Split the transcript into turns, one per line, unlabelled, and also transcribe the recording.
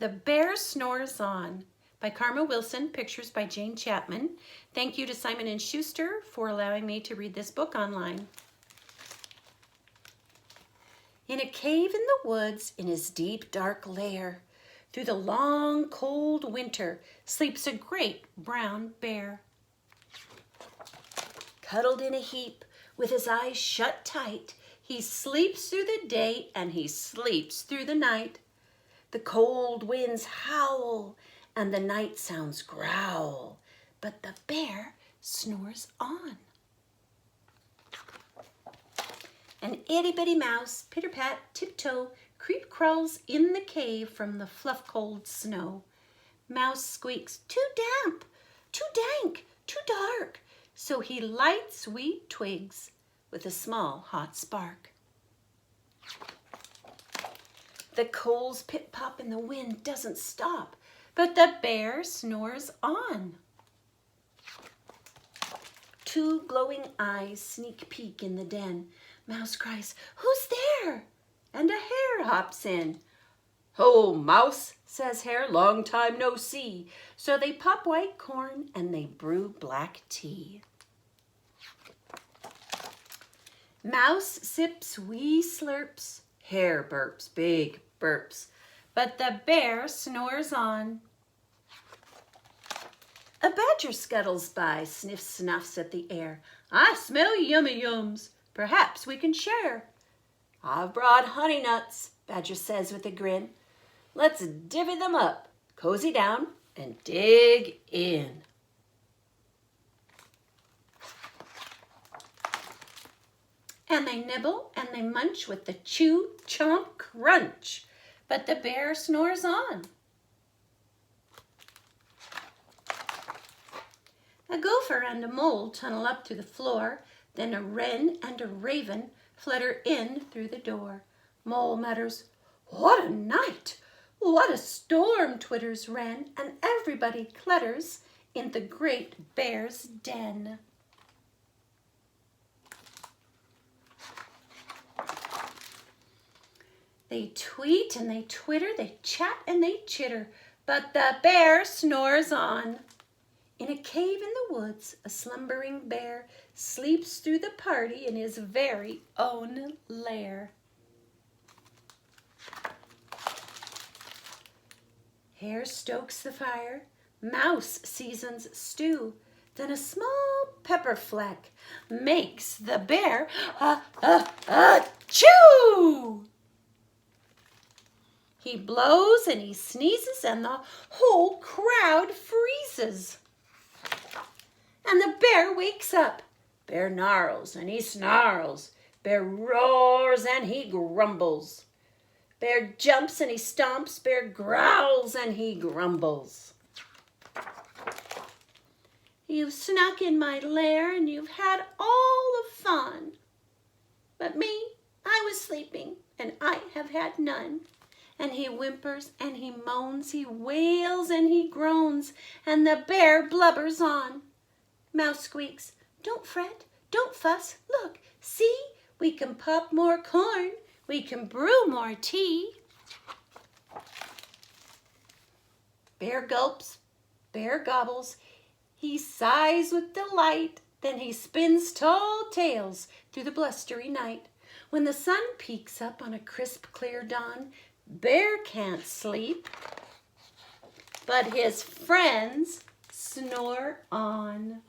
The Bear Snores On by Karma Wilson, pictures by Jane Chapman. Thank you to Simon and Schuster for allowing me to read this book online. In a cave in the woods, in his deep dark lair, through the long cold winter, sleeps a great brown bear. Cuddled in a heap, with his eyes shut tight, he sleeps through the day and he sleeps through the night. The cold winds howl and the night sounds growl, but the bear snores on. An itty-bitty mouse, pitter-pat, tiptoe, creep-crawls in the cave from the fluff-cold snow. Mouse squeaks, "Too damp, too dank, too dark," so he lights wee twigs with a small hot spark. The coals pip-pop and the wind doesn't stop, but the bear snores on. Two glowing eyes sneak peek in the den. Mouse cries, "Who's there?" And a hare hops in. "Ho, Mouse," says Hare, "long time no see." So they pop white corn and they brew black tea. Mouse sips wee slurps, Hare burps big burps, but the bear snores on. A badger scuttles by, sniffs, snuffs at the air. "I smell yummy yums, perhaps we can share." "I've brought honey nuts," Badger says with a grin. "Let's divvy them up, cozy down, and dig in." And they nibble and they munch with the chew, chomp, crunch, but the bear snores on. A gopher and a mole tunnel up through the floor, then a wren and a raven flutter in through the door. Mole mutters, "What a night! What a storm!" twitters wren, and everybody clutters in the great bear's den. They tweet and they twitter, they chat and they chitter, but the bear snores on. In a cave in the woods, a slumbering bear sleeps through the party in his very own lair. Hare stokes the fire, Mouse seasons stew, then a small pepper fleck makes the bear chew. He blows and he sneezes and the whole crowd freezes. And the bear wakes up. Bear gnarls and he snarls. Bear roars and he grumbles. Bear jumps and he stomps. Bear growls and he grumbles. "You've snuck in my lair and you've had all the fun. But me, I was sleeping and I have had none." And he whimpers and he moans, he wails and he groans, and the bear blubbers on. Mouse squeaks, "Don't fret, don't fuss, look, see, we can pop more corn, we can brew more tea." Bear gulps, bear gobbles, he sighs with delight, then he spins tall tales through the blustery night. When the sun peeks up on a crisp, clear dawn, Bear can't sleep, but his friends snore on.